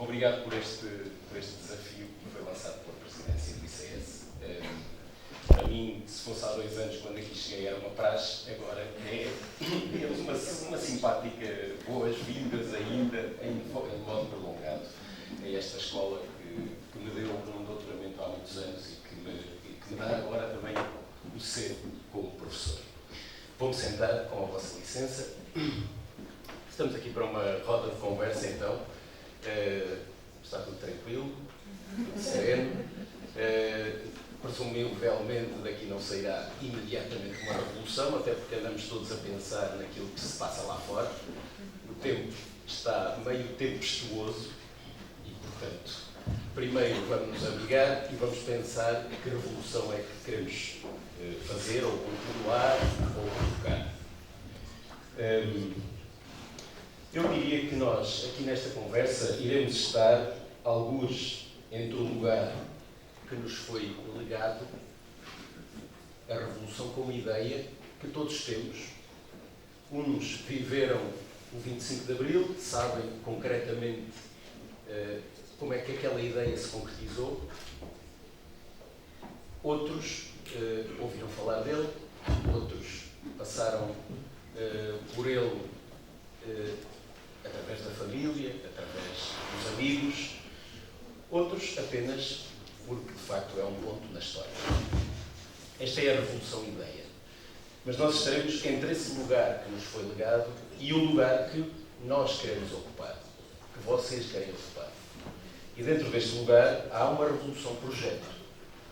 Obrigado por este desafio que foi lançado pela presidência do ICS. Para mim, se fosse há 2 anos, quando aqui cheguei, era uma praxe, agora é, digamos, uma simpática boas-vindas ainda, em modo prolongado, a esta escola que me deu um doutoramento há muitos anos e que me dá agora também o ser como professor. Vou-me sentar, com a vossa licença. Estamos aqui para uma roda de conversa, então. Está tudo tranquilo, sereno. Presumivelmente daqui não sairá imediatamente uma revolução, até porque andamos todos a pensar naquilo que se passa lá fora. O tempo está meio tempestuoso e, portanto, primeiro vamos nos amigar e vamos pensar que revolução é que queremos fazer, ou continuar, ou provocar. Eu diria que nós, aqui nesta conversa, iremos estar, alguns, entre o lugar que nos foi legado, a Revolução como ideia que todos temos. Uns viveram o 25 de Abril, sabem concretamente como é que aquela ideia se concretizou. Outros ouviram falar dele, outros passaram por ele através da família, através dos amigos, outros apenas porque, de facto, é um ponto na história. Esta é a Revolução Ideia. Mas nós estaremos entre esse lugar que nos foi legado e o lugar que nós queremos ocupar, que vocês querem ocupar. E dentro deste lugar há uma Revolução Projeto,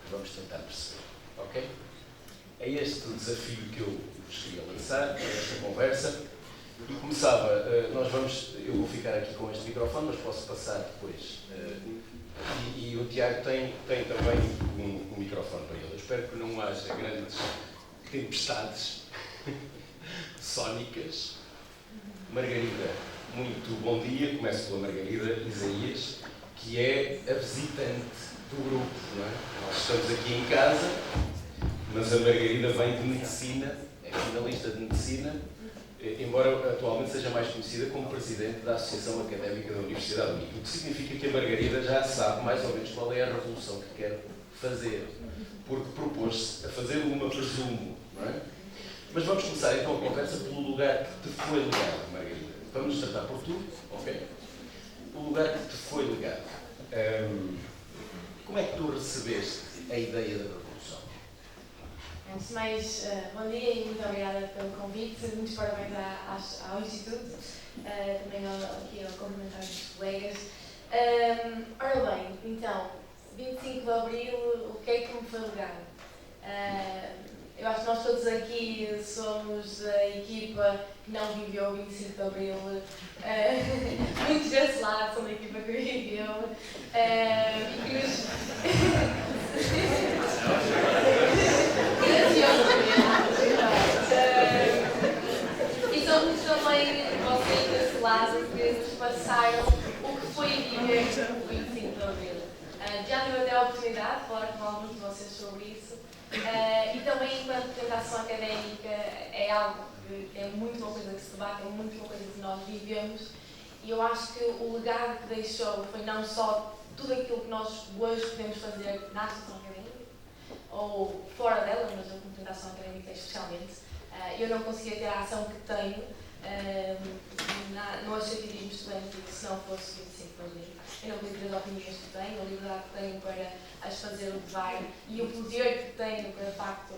que vamos tentar perceber. Ok? É este o desafio que eu vos queria lançar, esta conversa. E começava, eu vou ficar aqui com este microfone, mas posso passar depois. E o Tiago tem também um microfone para ele. Eu espero que não haja grandes tempestades sónicas. Margarida, muito bom dia. Começo pela Margarida Isaías, que é a visitante do grupo, não é? Nós estamos aqui em casa, mas a Margarida vem de Medicina, é finalista de Medicina, embora atualmente seja mais conhecida como Presidente da Associação Académica da Universidade Única, o que significa que a Margarida já sabe mais ou menos qual é a revolução que quer fazer, porque propôs-se a fazer uma, presumo, não é? Mas vamos começar então a conversa pelo lugar que te foi legado, Margarida. Vamos nos tratar por tu, ok? O lugar que te foi legado. Como é que tu recebeste a ideia da revolução? Antes de mais, bom dia e muito obrigada pelo convite. Muitos parabéns ao Instituto, também aqui ao cumprimentar os colegas. Ora bem, então, 25 de Abril, o que é que me foi legado? Eu acho que nós todos aqui somos a equipa que não viveu o 25 de Abril. Muitos desse lado são da equipa que viveu. E que nos... E somos também vocês desse lado que nos passaram o que foi viver o 25 de Abril. Já tive até a oportunidade de falar com alguns de vocês sobre isso. E também, enquanto representação académica, é algo que é muito uma coisa que se debate, é muito uma coisa que nós vivemos. E eu acho que o legado que deixou foi não só tudo aquilo que nós hoje podemos fazer na associação académica, ou fora dela, mas a representação académica especialmente. Eu não conseguia ter a ação que tenho no associativismo estudante se não fosse 25 de Abril. Eu não podia ter as opiniões que tenho, a liberdade que tenho para as fazer levar e o poder que tenho para, de facto,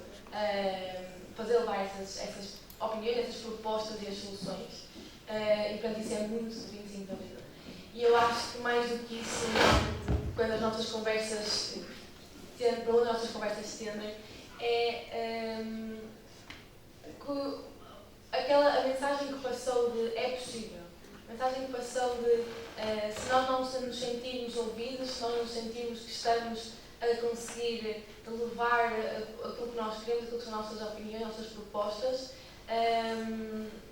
fazer levar essas opiniões, essas propostas e as soluções. E, portanto, isso é muito do 25 de Abril. E eu acho que mais do que isso, quando as nossas conversas tendem, é a mensagem que passou de é possível. A mensagem que passou de se nós não nos sentirmos ouvidos, se nós nos sentirmos que estamos a conseguir levar aquilo que nós queremos, aquilo que são as nossas opiniões, as nossas propostas,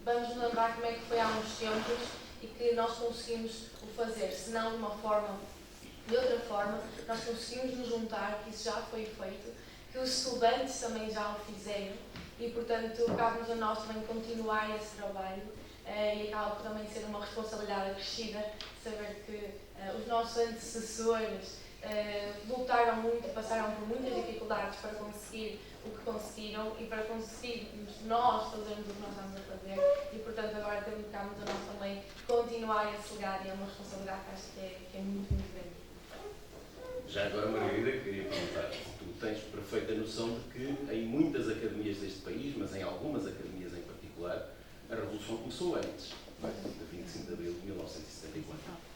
vamos nos lembrar como é que foi há uns tempos e que nós conseguimos o fazer, se não de uma forma, de outra forma, nós conseguimos nos juntar, que isso já foi feito, que os estudantes também já o fizeram e, portanto, cabe-nos a nós também continuar esse trabalho e acaba por também ser uma responsabilidade acrescida saber que os nossos antecessores lutaram muito, passaram por muitas dificuldades para conseguir o que conseguiram e para conseguirmos nós fazermos o que nós estamos a fazer e, portanto, agora temos a nós também continuar esse legado e é uma responsabilidade que acho que é muito, muito grande. Já agora, Margarida, queria perguntar, tu tens perfeita noção de que em muitas academias deste país, mas em algumas academias em particular, a Revolução começou antes, de 25 de Abril de 1974.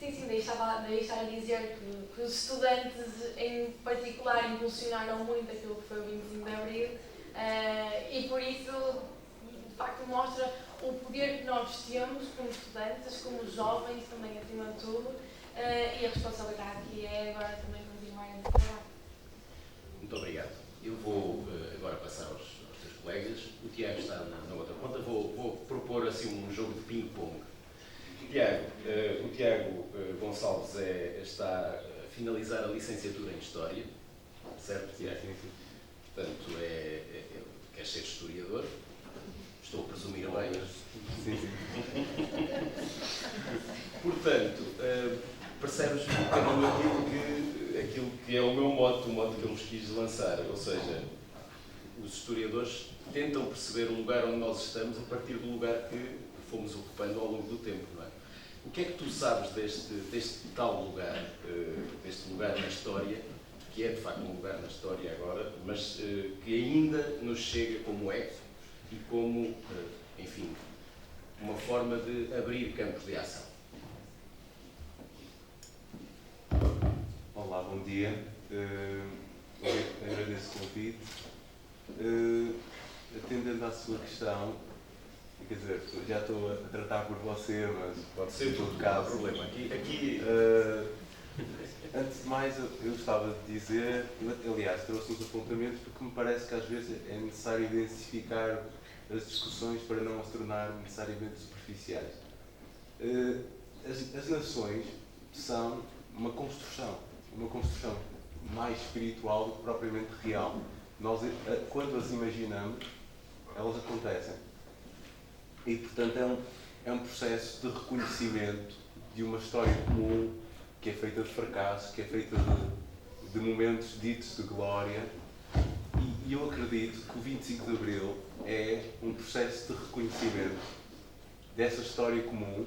Sim, daí estava a dizer que os estudantes em particular impulsionaram muito aquilo que foi o 25 de Abril e por isso, de facto, mostra o poder que nós temos como estudantes, como jovens também, acima de tudo, e a responsabilidade que é agora também continuar a trabalhar. Muito obrigado. Eu vou agora passar aos teus colegas. O Tiago está na outra ponta. Vou propor assim um jogo de ping-pong. Tiago, o Tiago Gonçalves está a finalizar a licenciatura em História, certo, Tiago? Sim. Portanto, quer ser historiador, estou a presumir bem. Sim. Portanto, percebes um bocadinho aquilo que é o meu mote, o mote que eu vos quis lançar, ou seja, os historiadores tentam perceber o lugar onde nós estamos a partir do lugar que fomos ocupando ao longo do tempo, não é? O que é que tu sabes deste tal lugar, deste lugar na história, que é de facto um lugar na história agora, mas que ainda nos chega como eco e como, enfim, uma forma de abrir campos de ação? Olá, bom dia. Agradeço o convite. Atendendo à sua questão, quer dizer, já estou a tratar por você, mas pode ser, em todo caso. Não há problema. Aqui... Antes de mais, eu gostava de dizer, aliás, trouxe uns apontamentos porque me parece que às vezes é necessário identificar as discussões para não se tornar necessariamente superficiais. As nações são uma construção mais espiritual do que propriamente real. Nós, quando as imaginamos, elas acontecem. E, portanto, é um processo de reconhecimento de uma história comum que é feita de fracassos, que é feita de momentos ditos de glória. E eu acredito que o 25 de Abril é um processo de reconhecimento dessa história comum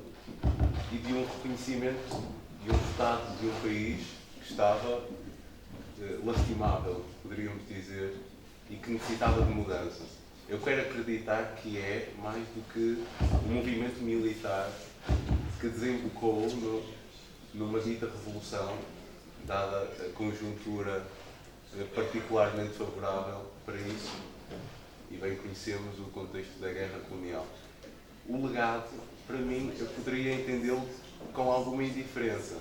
e de um reconhecimento de um Estado, de um país que estava lastimável, poderíamos dizer, e que necessitava de mudanças. Eu quero acreditar que é mais do que um movimento militar que desembocou numa dita revolução, dada a conjuntura particularmente favorável para isso, e bem conhecemos o contexto da guerra colonial. O legado, para mim, eu poderia entendê-lo com alguma indiferença,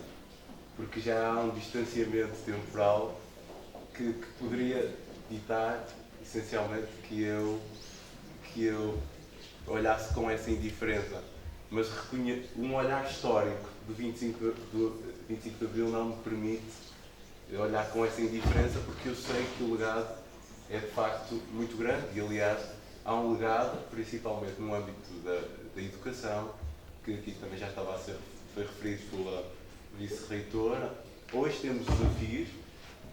porque já há um distanciamento temporal que poderia ditar, essencialmente, que eu olhasse com essa indiferença. Mas um olhar histórico do 25 de Abril não me permite olhar com essa indiferença, porque eu sei que o legado é de facto muito grande e, aliás, há um legado, principalmente no âmbito da educação, que aqui também já foi referido pela vice-reitora. Hoje temos desafios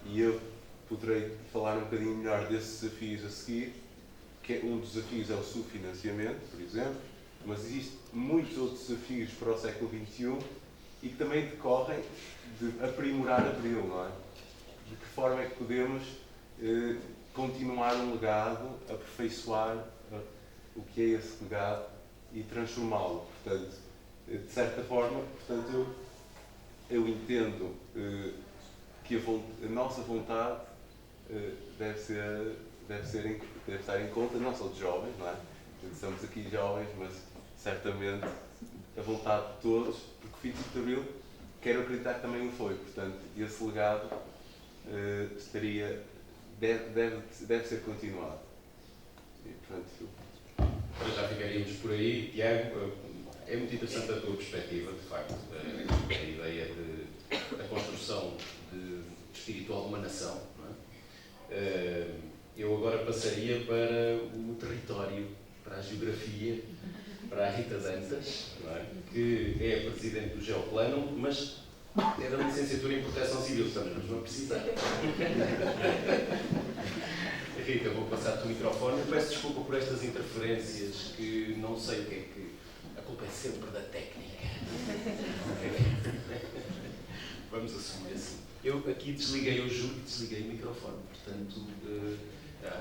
e eu poderei falar um bocadinho melhor desses desafios a seguir, que um dos desafios é o subfinanciamento, por exemplo, mas existem muitos outros desafios para o século XXI e que também decorrem de aprimorar Abril, não é? De que forma é que podemos continuar um legado, aperfeiçoar o que é esse legado e transformá-lo. Portanto, de certa forma, eu entendo que a nossa vontade deve estar em conta, não só de jovens, não é? Estamos aqui jovens, mas certamente a vontade de todos, porque o 25 de Abril, quero acreditar que também o foi. Portanto, esse legado deve ser continuado. E, portanto, já ficaríamos por aí. Tiago, é muito interessante a tua perspectiva, de facto, a ideia da construção espiritual de uma nação. Não é? Eu agora passaria para o território, para a geografia, para a Rita Dantas, não é? Que é a presidente do Geoplano, mas É da licenciatura em Proteção Civil, também não vamos precisar. Rita, vou passar-te o microfone. Eu peço desculpa por estas interferências, que não sei o que é que... A culpa é sempre da técnica. Vamos assumir assim. Eu aqui desliguei o juro e desliguei o microfone, portanto,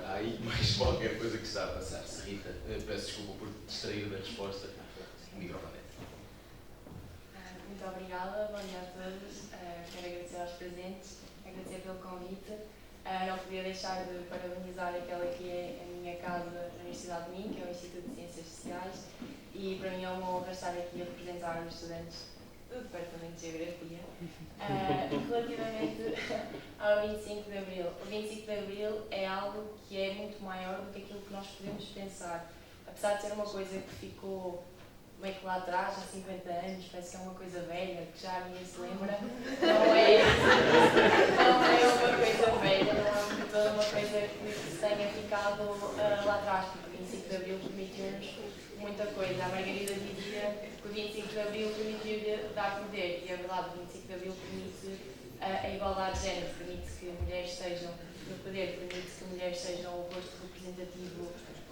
há aí mais qualquer coisa que está a passar-se. Rita, peço desculpa por te distrair da resposta. O microfone é. Muito obrigada, bom dia a todos. Quero agradecer aos presentes, agradecer pelo convite. Não podia deixar de parabenizar aquela que é a minha casa na Universidade de Minho, que é o Instituto de Ciências Sociais, e para mim é uma honra estar aqui a representar os estudantes do Departamento de Geografia. Relativamente ao 25 de Abril, o 25 de Abril é algo que é muito maior do que aquilo que nós podemos pensar. Apesar de ser uma coisa que ficou meio que lá atrás, há 50 anos, parece que é uma coisa velha, que já ninguém se lembra, não é uma coisa velha, não é toda uma coisa que se tenha ficado lá atrás, porque o 25 de Abril permitiu-nos muita coisa. A Margarida dizia que o 25 de Abril permitiu-lhe dar poder, e é verdade, o 25 de Abril permite a igualdade de género, permite que mulheres estejam no poder, permite que mulheres sejam o rosto representativo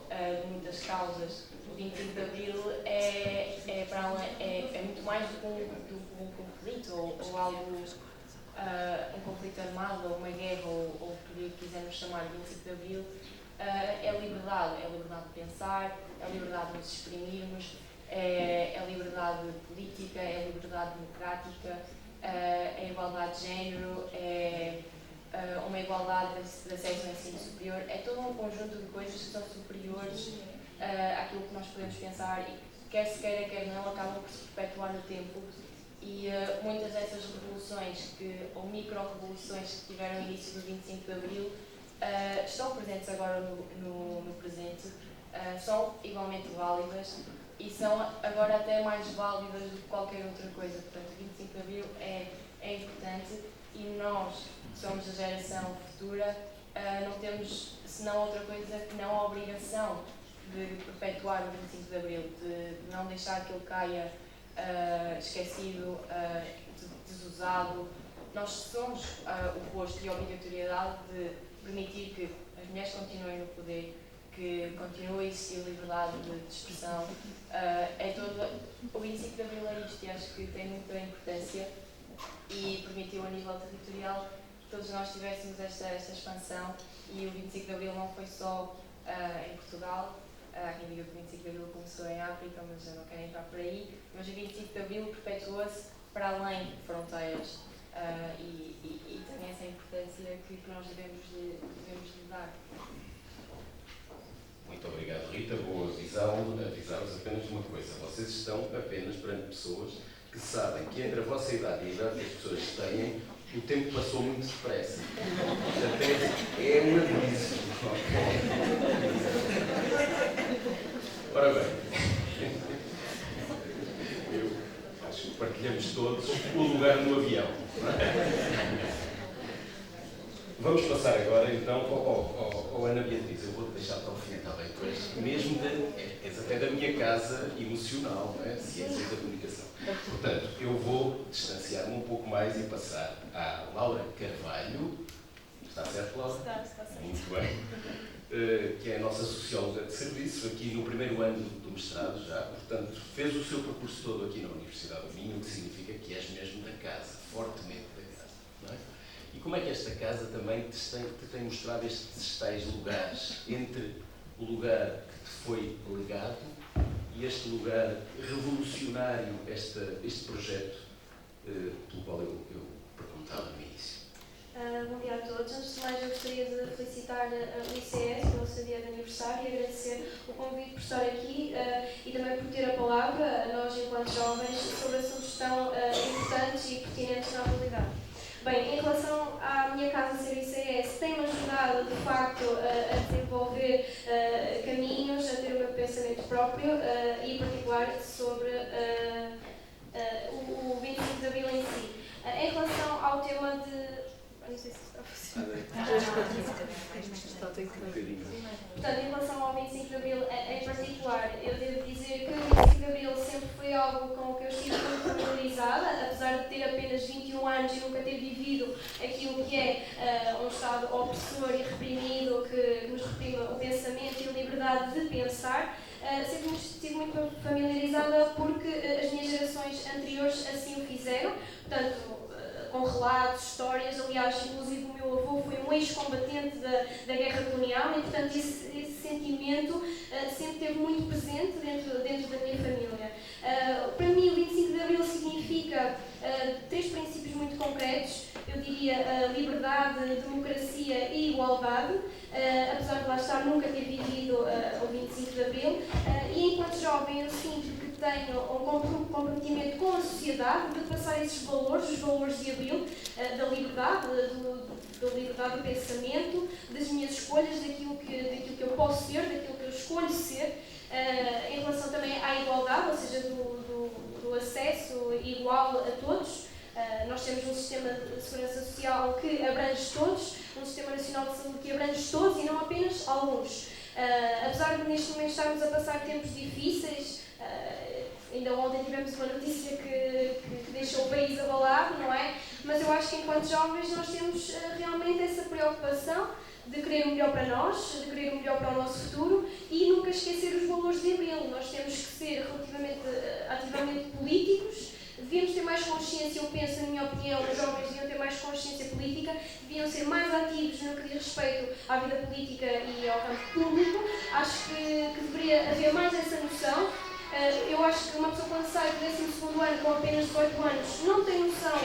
de muitas causas. O 25 de Abril é muito mais do que um conflito, ou algo, um conflito armado, ou uma guerra, ou o que quisermos chamar de 25 de Abril. É liberdade de pensar, é liberdade de nos exprimirmos, é liberdade política, é liberdade democrática, é igualdade de género, é uma igualdade de acesso ao ensino superior, é todo um conjunto de coisas que são superiores àquilo que nós podemos pensar e, quer se queira, quer não, acabam por se perpetuar no tempo. E muitas dessas revoluções, ou micro-revoluções que tiveram início no 25 de Abril, estão presentes agora no presente, são igualmente válidas e são agora até mais válidas do que qualquer outra coisa. Portanto, o 25 de Abril é importante e nós, que somos a geração futura, não temos, senão outra coisa, que não a obrigação de perpetuar o 25 de Abril, de não deixar que ele caia esquecido, desusado. Nós somos o rosto e a obrigatoriedade de permitir que as mulheres continuem no poder, que continue a existir liberdade de expressão. O 25 de Abril é isto e acho que tem muita importância e permitiu a nível territorial que todos nós tivéssemos esta expansão, e o 25 de Abril não foi só em Portugal. Há quem diga que o 25 de Abril começou em África, mas eu não quero entrar por aí. Mas o 25 de Abril perpetuou-se para além de fronteiras e tem essa importância que nós devemos lhe dar. Muito obrigado, Rita. Vou avisar-vos apenas uma coisa. Vocês estão apenas perante pessoas que sabem que entre a vossa idade e a idade que as pessoas têm, o tempo passou muito depressa. Até é um aviso. Ora bem, eu acho que partilhamos todos o lugar no avião. Vamos passar agora então ao Ana Beatriz. Eu vou-te deixar para o fim, está bem? Pois, mesmo és até da minha casa emocional, não é? Ciências da comunicação. Portanto, eu vou distanciar-me um pouco mais e passar à Laura Carvalho. Está certo, Laura? Está certo. Muito bem. Que é a nossa socióloga de serviço, aqui no primeiro ano do mestrado já. Portanto, fez o seu percurso todo aqui na Universidade do Minho, o que significa que és mesmo da casa, fortemente da casa, não é? E como é que esta casa também te tem mostrado estes tais lugares, entre o lugar que te foi legado e este lugar revolucionário, este projeto pelo qual eu perguntava no início? Bom dia a todos. Antes de mais, eu gostaria de felicitar o ICS pelo seu dia de aniversário e agradecer o convite por estar aqui e também por ter a palavra, a nós enquanto jovens, sobre assuntos tão importantes e pertinentes na atualidade. Bem, em relação à minha casa ser ICS, tem-me ajudado, de facto, a desenvolver caminhos, a ter o meu pensamento próprio e, em particular, sobre o 25 de Abril em si. Em relação ao tema de sei se está a funcionar. Portanto, em relação ao 25 de Abril em particular, eu devo dizer que o 25 de Abril sempre foi algo com o que eu estive muito familiarizada, apesar de ter apenas 21 anos e nunca ter vivido aquilo que é um Estado opressor e reprimido que nos reprime o pensamento e a liberdade de pensar. Sempre estive muito familiarizada porque as minhas gerações anteriores assim o fizeram, portanto, com relatos, histórias. Aliás, inclusive o meu avô foi um ex-combatente da guerra colonial e, portanto, esse sentimento sempre esteve muito presente dentro da minha família. Para mim, o 25 de Abril significa 3 princípios muito concretos. Eu diria liberdade, democracia e igualdade, apesar de lá estar nunca ter vivido o 25 de Abril. E enquanto jovem, eu sinto que tenho um comprometimento com a sociedade de passar esses valores, os valores de Abril, da liberdade, da liberdade do pensamento, das minhas escolhas, daquilo que eu posso ser, daquilo que eu escolho ser, em relação também à igualdade, ou seja, do acesso igual a todos. Nós temos um sistema de segurança social que abrange todos, um sistema nacional de saúde que abrange todos e não apenas alguns. Apesar de neste momento estarmos a passar tempos difíceis, ainda ontem tivemos uma notícia que deixou o país abalado, não é? Mas eu acho que enquanto jovens nós temos realmente essa preocupação de querer o melhor para nós, de querer o melhor para o nosso futuro e nunca esquecer os valores de Abril. Nós temos que ser relativamente ativamente políticos. Devíamos ter mais consciência, eu penso, na minha opinião, os jovens deviam ter mais consciência política, deviam ser mais ativos no que diz respeito à vida política e ao campo público. Acho que deveria haver mais essa noção. Eu acho que uma pessoa quando sai do 12º ano com apenas 18 anos não tem noção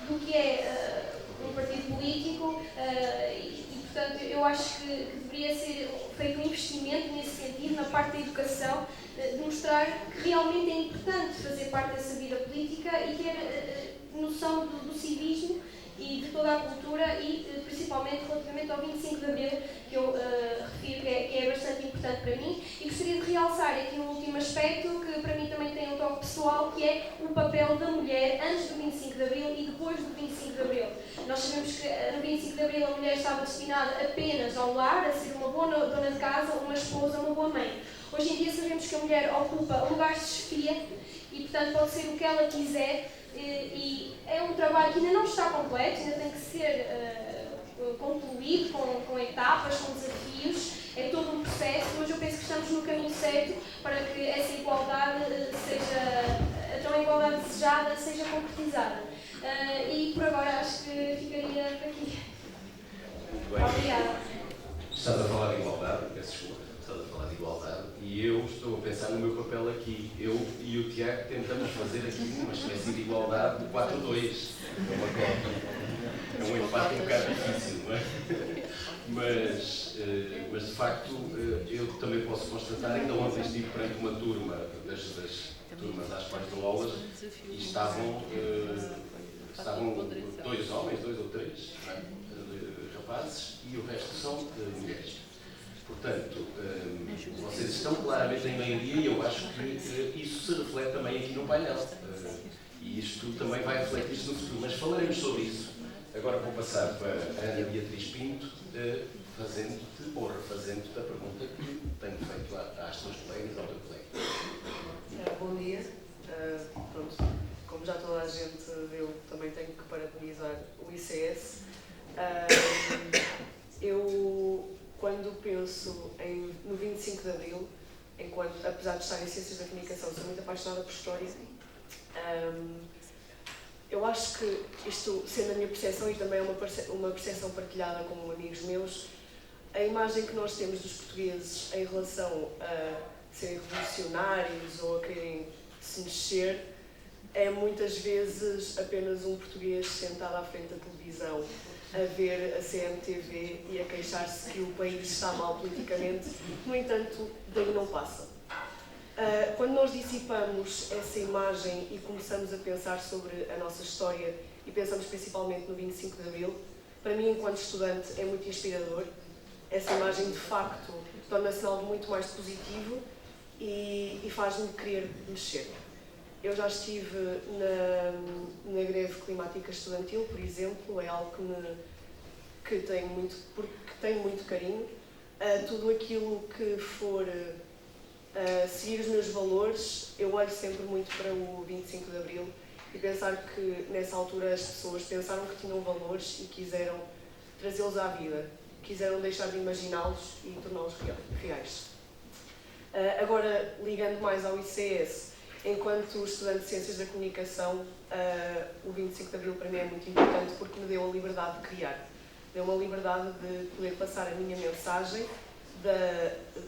do que é um partido político e, portanto, eu acho que deveria ser feito um investimento nesse sentido, na parte da educação, de mostrar que realmente é importante fazer parte dessa vida política e ter noção do civismo e de toda a cultura e principalmente relativamente ao 25 de Abril, que eu refiro que é bastante importante para mim. E gostaria de realçar aqui um último aspecto que para mim também tem um toque pessoal, que é o papel da mulher antes do 25 de Abril e depois do 25 de Abril. Nós sabemos que no 25 de Abril a mulher estava destinada apenas ao lar, a ser uma boa dona de casa, uma esposa, uma boa mãe. Hoje em dia sabemos que a mulher ocupa lugares de chefia e, portanto, pode ser o que ela quiser e é um trabalho que ainda não está completo, ainda tem que ser concluído com etapas, com desafios, é todo um processo, mas eu penso que estamos no caminho certo para que essa igualdade a tão igualdade desejada seja concretizada. E por agora acho que ficaria por aqui. Muito bem. Obrigada. Estás a falar de igualdade, peço desculpa, estás a falar de igualdade e eu estou a pensar no meu papel aqui. Eu e o Tiago tentamos fazer aqui uma espécie de igualdade de 4-2. É uma cota. É um empate um bocado difícil, não é? Mas de facto, eu também posso constatar, ainda ontem estive perante uma turma das turmas às quais dou aulas e estavam 2 homens, 2 ou 3 rapazes e o resto são mulheres. Portanto, vocês estão claramente em maioria e eu acho que isso se reflete também aqui no painel. E isto também vai refletir-se no futuro, mas falaremos sobre isso. Agora vou passar para a Ana Beatriz Pinto, refazendo-te a pergunta que tenho feito às tuas colegas e ao teu colega. Bom dia. Pronto, como já toda a gente viu, também tenho que parabenizar o ICS. Eu, quando penso no 25 de Abril, apesar de estar em Ciências da Comunicação, sou muito apaixonada por História. Eu acho que isto, sendo a minha percepção e também uma percepção partilhada com amigos meus, a imagem que nós temos dos portugueses em relação a serem revolucionários ou a quererem se mexer é muitas vezes apenas um português sentado à frente da televisão a ver a CMTV e a queixar-se que o país está mal politicamente. No entanto, daí não passa. Quando nós dissipamos essa imagem e começamos a pensar sobre a nossa história e pensamos principalmente no 25 de Abril, para mim, enquanto estudante, é muito inspirador. Essa imagem, de facto, torna-se algo muito mais positivo e faz-me querer mexer. Eu já estive na greve climática estudantil, por exemplo, é algo porque tenho muito carinho. Tudo aquilo que for seguir os meus valores, eu olho sempre muito para o 25 de Abril e pensar que nessa altura as pessoas pensaram que tinham valores e quiseram trazê-los à vida, quiseram deixar de imaginá-los e torná-los reais. Agora, ligando mais ao ICS, enquanto estudante de Ciências da Comunicação, o 25 de Abril para mim é muito importante porque me deu a liberdade de criar. Deu-me a liberdade de poder passar a minha mensagem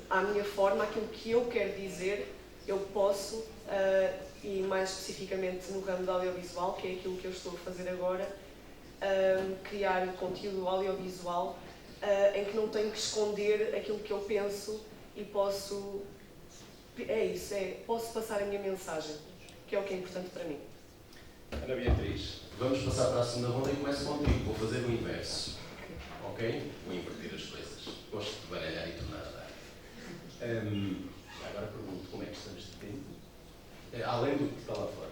à minha forma, aquilo que eu quero dizer, eu posso, e mais especificamente no ramo do audiovisual, que é aquilo que eu estou a fazer agora, criar conteúdo audiovisual em que não tenho que esconder aquilo que eu penso e posso passar a minha mensagem, que é o que é importante para mim. Ana Beatriz, vamos passar para a segunda ronda e começo contigo. Vou fazer o inverso. Ok? Vou inverter as coisas. Gosto de baralhar e tornar a dar. Agora pergunto, como é que estamos de tempo? Além do que está lá fora.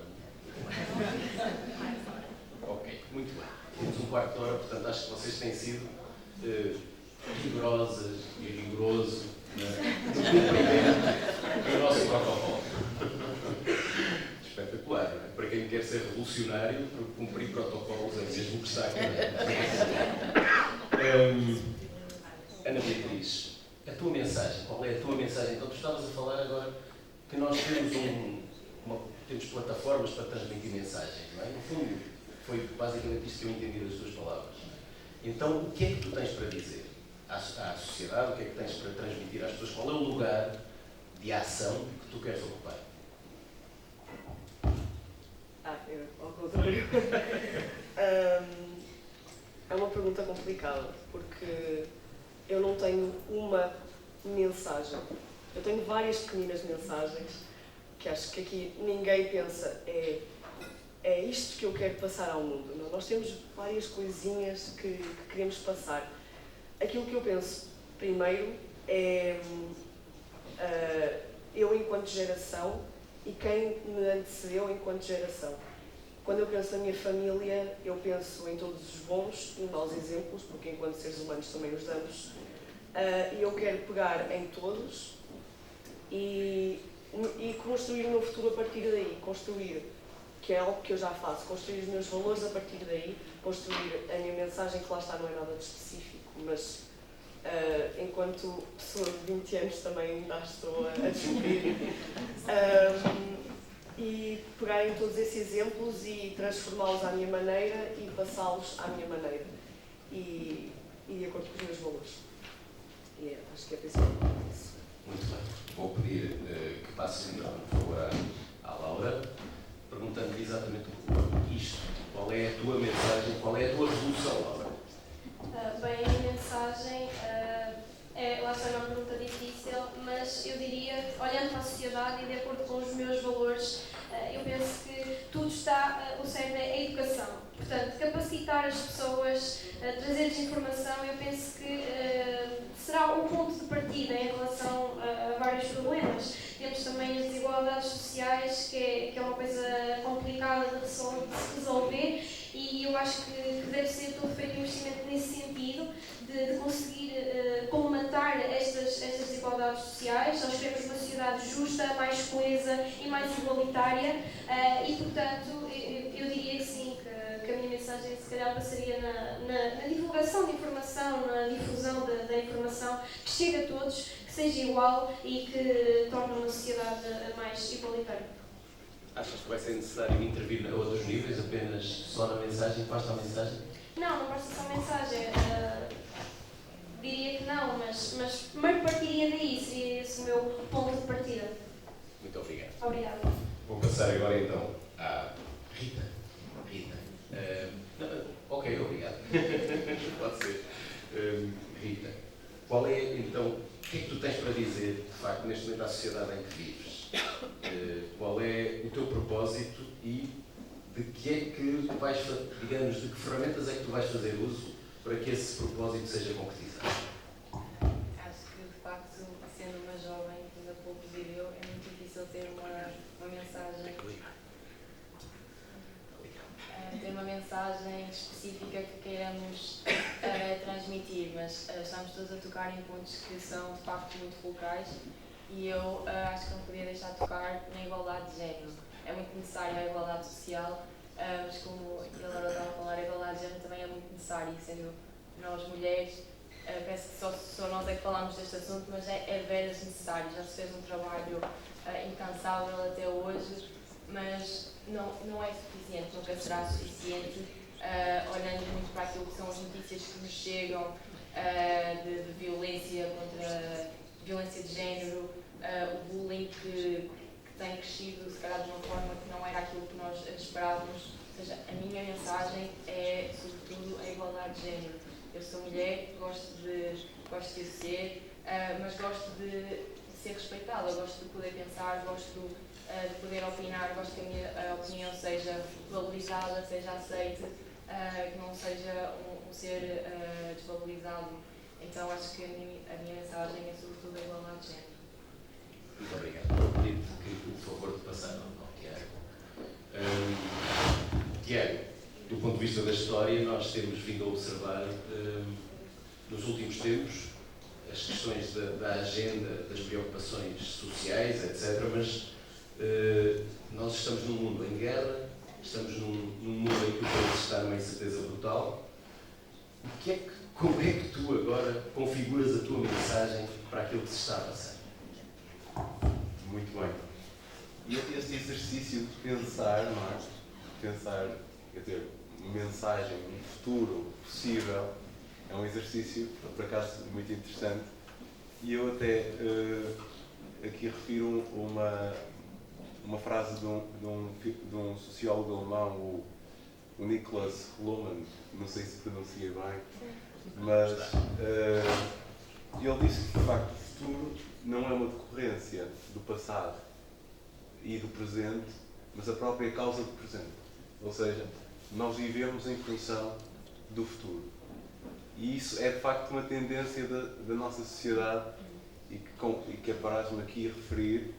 Ok, muito bem. Temos um quarto de hora, portanto acho que vocês têm sido rigorosas e rigoroso no cumprimento do nosso protocolo. Espetacular, não é? Para quem quer ser revolucionário, cumprir protocolos é mesmo que está aqui. Ana Beatriz, a tua mensagem, qual é a tua mensagem? Então tu estavas a falar agora que nós temos plataformas para transmitir mensagens, não é? No fundo, foi basicamente isto que eu entendi das tuas palavras. Então, o que é que tu tens para dizer à sociedade? O que é que tens para transmitir às pessoas? Qual é o lugar de ação que tu queres ocupar? Ao contrário. É uma pergunta complicada, porque eu não tenho uma mensagem. Eu tenho várias pequeninas mensagens que acho que aqui ninguém pensa é isto que eu quero passar ao mundo. Não? Nós temos várias coisinhas que queremos passar. Aquilo que eu penso primeiro é eu enquanto geração e quem me antecedeu enquanto geração. Quando eu penso na minha família, eu penso em todos os bons e maus exemplos, porque enquanto seres humanos também os damos. E eu quero pegar em todos e construir o meu futuro a partir daí. Construir, que é algo que eu já faço, construir os meus valores a partir daí, construir a minha mensagem, que lá está não é nada de específico, mas enquanto pessoa de 20 anos também ainda estou a descobrir. E pegar em todos esses exemplos e transformá-los à minha maneira e passá-los à minha maneira. E de acordo com os meus valores. E acho que é principalmente isso. Muito bem. Vou pedir que passes então, por favor, à Laura, perguntando-lhe exatamente isto. Qual é a tua mensagem, qual é a tua resolução, Laura? Bem, a minha mensagem lá está uma pergunta difícil, mas eu diria, olhando para a sociedade e de acordo com os meus valores, eu penso que tudo está, o certo é a educação. Portanto, capacitar as pessoas, trazer-lhes informação, eu penso que será o ponto de partida em relação a vários problemas. Temos também as desigualdades sociais, que é uma coisa complicada de resolver, e eu acho que deve ser todo feito um investimento nesse sentido, de conseguir colmatar estas desigualdades sociais. Nós queremos uma sociedade justa, mais coesa e mais igualitária, e portanto eu diria que sim, que a minha mensagem se calhar passaria na divulgação de informação, na difusão da informação, que chegue a todos, que seja igual e que torne uma sociedade mais igualitária. Achas que vai ser necessário intervir a outros níveis, apenas só na mensagem? Basta a mensagem? Não basta só a mensagem. Diria que não, mas primeiro partiria daí, seria esse o meu ponto de partida. Muito obrigado. Obrigada. Vou passar agora então à Rita. Ok, obrigado. Pode ser. Rita, qual é então, o que é que tu tens para dizer, de facto, neste momento à sociedade em que vives? Qual é o teu propósito e de que é que tu vais, digamos, de que ferramentas é que tu vais fazer uso para que esse propósito seja concretizado? Acho que, de facto, sendo uma jovem, ainda pouco viveu, é muito difícil ter uma mensagem. Ter uma mensagem específica que queiramos transmitir, mas estamos todos a tocar em pontos que são de facto muito fulcrais e eu acho que não podia deixar de tocar na igualdade de género. É muito necessária a igualdade social, mas como a Laura estava a falar, a igualdade de género também é muito necessária, sendo nós mulheres, parece que só nós é que falamos deste assunto, mas é veras necessário. Já se fez um trabalho incansável até hoje, mas não é suficiente, nunca será suficiente, olhando muito para aquilo que são as notícias que nos chegam de violência contra violência de género, o bullying que tem crescido, se calhar de uma forma que não era aquilo que nós esperávamos. Ou seja, a minha mensagem é, sobretudo, a igualdade de género. Eu sou mulher, gosto de o ser, mas gosto de ser respeitada, gosto de poder pensar, gosto de poder opinar, gosto que a minha opinião seja valorizada, seja aceite, que não seja um ser desvalorizado. Então acho que a minha mensagem é sobretudo a igualdade de género. Muito obrigado. Vou pedir que, por favor, de passar ao Tiago. Tiago, do ponto de vista da história, nós temos vindo a observar, nos últimos tempos, as questões da agenda, das preocupações sociais, etc. Mas nós estamos num mundo em guerra, estamos num mundo em que o país está numa incerteza brutal. Como é que tu agora configuras a tua mensagem para aquilo que se está a passar? Muito bem. E este exercício de pensar, não é? Pensar, quer dizer, uma mensagem, um futuro possível, é um exercício, por acaso, muito interessante. E eu até aqui refiro uma frase de um sociólogo alemão, o Niklas Luhmann, não sei se pronuncia bem, mas ele disse que, de facto, o futuro não é uma decorrência do passado e do presente, mas a própria causa do presente. Ou seja, nós vivemos em função do futuro. E isso é, de facto, uma tendência da nossa sociedade e que aparece-me aqui a referir,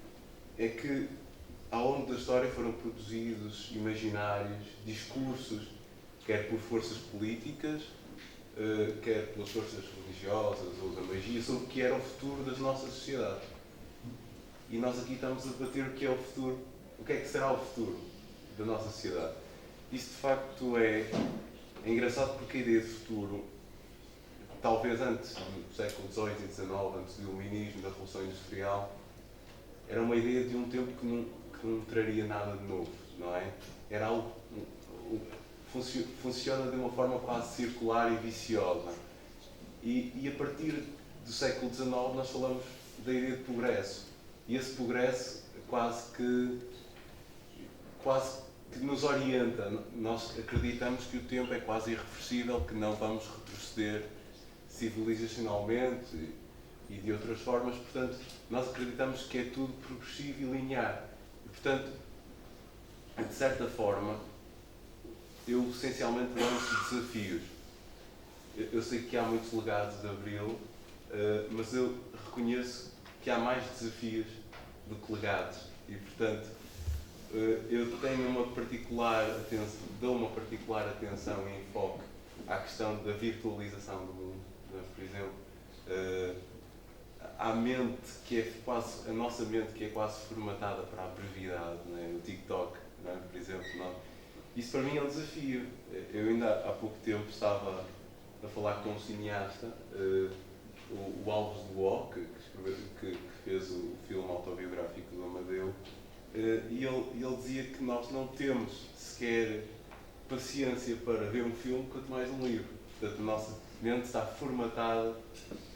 é que ao longo da história foram produzidos imaginários, discursos, quer por forças políticas, quer pelas forças religiosas ou da magia, sobre o que era o futuro das nossas sociedades. E nós aqui estamos a debater o que é o futuro, o que é que será o futuro da nossa sociedade. Isso, de facto, é engraçado porque a ideia de futuro, talvez antes do século XVIII e XIX, antes do iluminismo, da Revolução Industrial, era uma ideia de um tempo que não traria nada de novo, não é? Era algo funciona de uma forma quase circular e viciosa. E a partir do século XIX nós falamos da ideia de progresso. E esse progresso quase que nos orienta. Nós acreditamos que o tempo é quase irreversível, que não vamos retroceder civilizacionalmente e de outras formas. Portanto, nós acreditamos que é tudo progressivo e linear. E, portanto, de certa forma, eu essencialmente lanço desafios. Eu sei que há muitos legados de Abril, mas eu reconheço que há mais desafios do que legados. E, portanto, eu tenho dou uma particular atenção e enfoque à questão da virtualização do mundo. Por exemplo, a nossa mente que é quase formatada para a brevidade, não é? No TikTok, não é? Por exemplo, isso para mim é um desafio. Eu ainda há pouco tempo estava a falar com um cineasta, o Alves de Boó, que fez o filme autobiográfico do Amadeu, e ele dizia que nós não temos sequer paciência para ver um filme, quanto mais um livro. Portanto, a nossa mente está formatada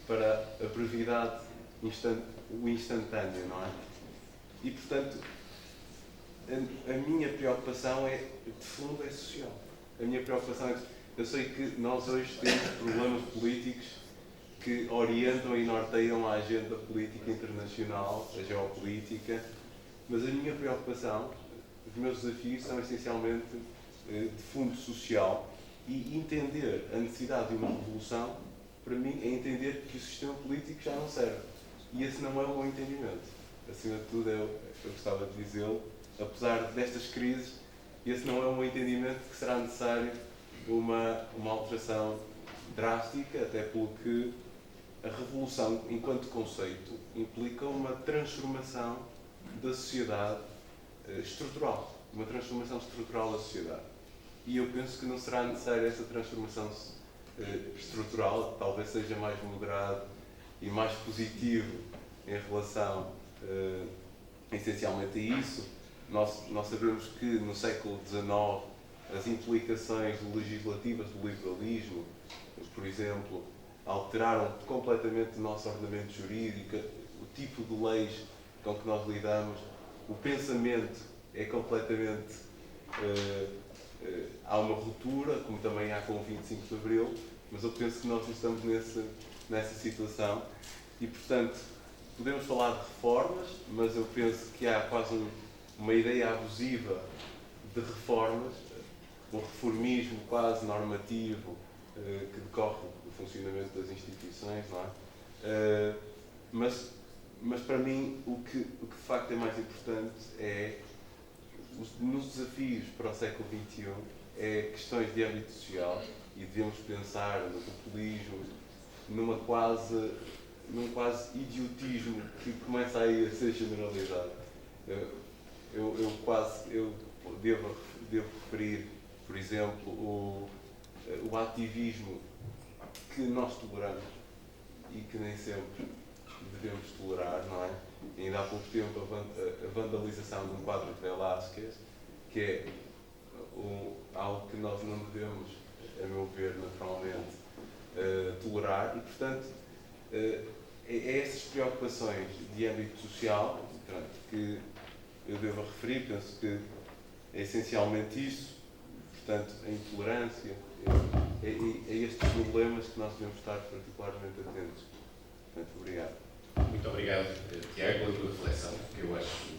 para a brevidade, o instantâneo, não é? E, portanto, a minha preocupação de fundo, é social. A minha preocupação é... Eu sei que nós hoje temos problemas políticos que orientam e norteiam a agenda política internacional, a geopolítica, mas a minha preocupação, os meus desafios são essencialmente de fundo social, e entender a necessidade de uma revolução, para mim, é entender que o sistema político já não serve. E esse não é o meu entendimento. Acima de tudo, eu gostava de dizê-lo, apesar destas crises, esse não é um entendimento que será necessário uma alteração drástica, até porque a revolução, enquanto conceito, implica uma transformação da sociedade estrutural, uma transformação estrutural da sociedade. E eu penso que não será necessária essa transformação estrutural, talvez seja mais moderado e mais positivo em relação essencialmente a isso. Nós sabemos que no século XIX as implicações legislativas do liberalismo, por exemplo, alteraram completamente o nosso ordenamento jurídico, o tipo de leis com que nós lidamos, o pensamento é completamente... há uma ruptura, como também há com o 25 de Abril, mas eu penso que nós estamos nessa situação e, portanto, podemos falar de reformas, mas eu penso que há quase uma ideia abusiva de reformas, um reformismo quase normativo que decorre do funcionamento das instituições, não é? Mas para mim o que de facto é mais importante é, nos desafios para o século XXI, é questões de âmbito social e devemos pensar no populismo, num quase idiotismo que começa aí a ser generalizado. Eu devo referir, por exemplo, o ativismo que nós toleramos e que nem sempre devemos tolerar, não é? Ainda há pouco tempo a vandalização de um quadro de Velázquez, que é algo que nós não devemos, a meu ver, naturalmente, tolerar e, portanto, é essas preocupações de âmbito social que eu devo referir. Penso que é essencialmente isso, portanto, a intolerância, é estes problemas que nós devemos estar particularmente atentos. Portanto, obrigado. Muito obrigado, Tiago, pela tua reflexão, que eu acho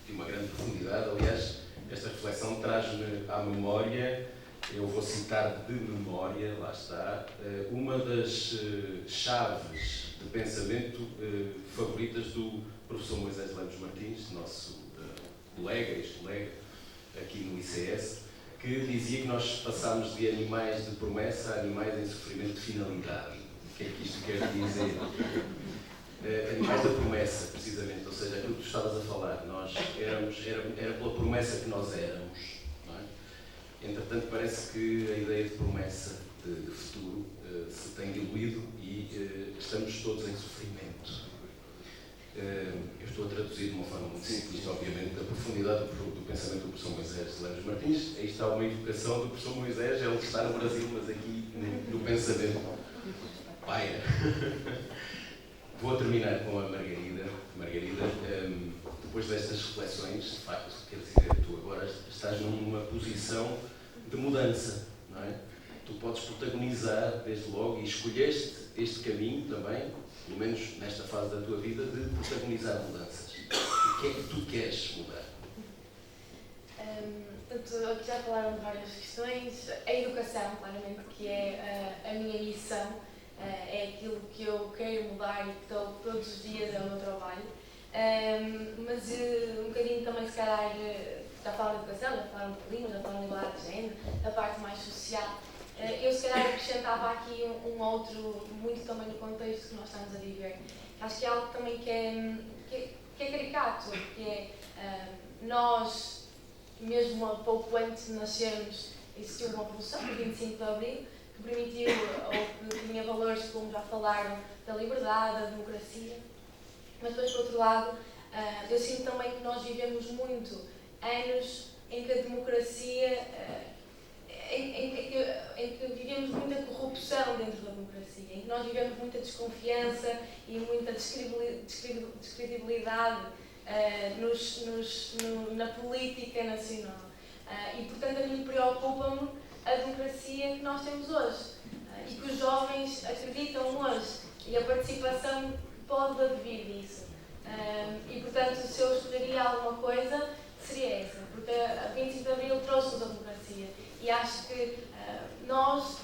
de uma grande profundidade. Aliás, esta reflexão traz-me à memória, eu vou citar de memória, lá está, uma das chaves de pensamento favoritas do professor Moisés Lemos Martins, nosso colega, ex-colega, aqui no ICS, que dizia que nós passámos de animais de promessa a animais em sofrimento de finalidade. O que é que isto quer dizer? Animais da promessa, precisamente, ou seja, aquilo que tu estavas a falar, nós era pela promessa que nós éramos, não é? Entretanto, parece que a ideia de promessa de futuro se tem diluído e estamos todos em sofrimento. Eu estou a traduzir de uma forma muito simplista, obviamente, da profundidade do pensamento do professor Moisés Lemos Martins. Aí está uma evocação do professor Moisés, ele que está no Brasil, mas aqui no pensamento paira. Vou terminar com a Margarida. Margarida, depois destas reflexões, de facto, quer dizer, tu agora estás numa posição de mudança, não é? Tu podes protagonizar, desde logo, e escolheste este caminho também, pelo menos nesta fase da tua vida, de protagonizar mudanças. O que é que tu queres mudar? Portanto, aqui já falaram de várias questões. A educação, claramente, que é a minha missão, é aquilo que eu quero mudar e que estou todos os dias é o meu trabalho. Mas um bocadinho também, se calhar, já falaram de educação, já falaram de clima, já falaram de igualdade de género, a parte mais social. Eu, se calhar, acrescentava aqui um outro, muito também no contexto que nós estamos a viver. Acho que é algo também que é caricato, que é nós, mesmo há pouco antes de nascermos, existiu uma revolução, no 25 de Abril, que permitiu, ou que tinha valores, como já falaram, da liberdade, da democracia. Mas depois, por outro lado, eu sinto também que nós vivemos muito anos em que a democracia, em que vivemos muita corrupção dentro da democracia, em que nós vivemos muita desconfiança e muita descredibilidade na política nacional. E, portanto, a mim preocupa-me a democracia que nós temos hoje e que os jovens acreditam hoje e a participação pode advir disso. E, portanto, se eu escolheria alguma coisa, seria essa, porque a 25 de Abril trouxe-nos a democracia e acho que nós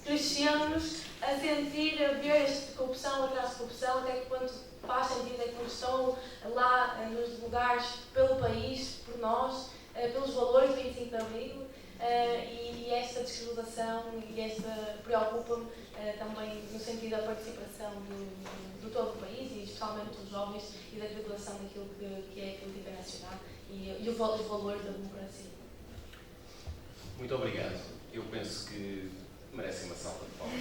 crescemos a sentir, a ver esta corrupção atrás de corrupção, até que quando faz sentido é que quando estão lá nos lugares pelo país, por nós, pelos valores do 25 de Abril, e esta desvalorização e esta preocupa-me também no sentido da participação do todo o país e especialmente dos jovens e da divulgação daquilo que é a política nacional e os valores da democracia. Muito obrigado. Eu penso que merecem uma salva de palmas.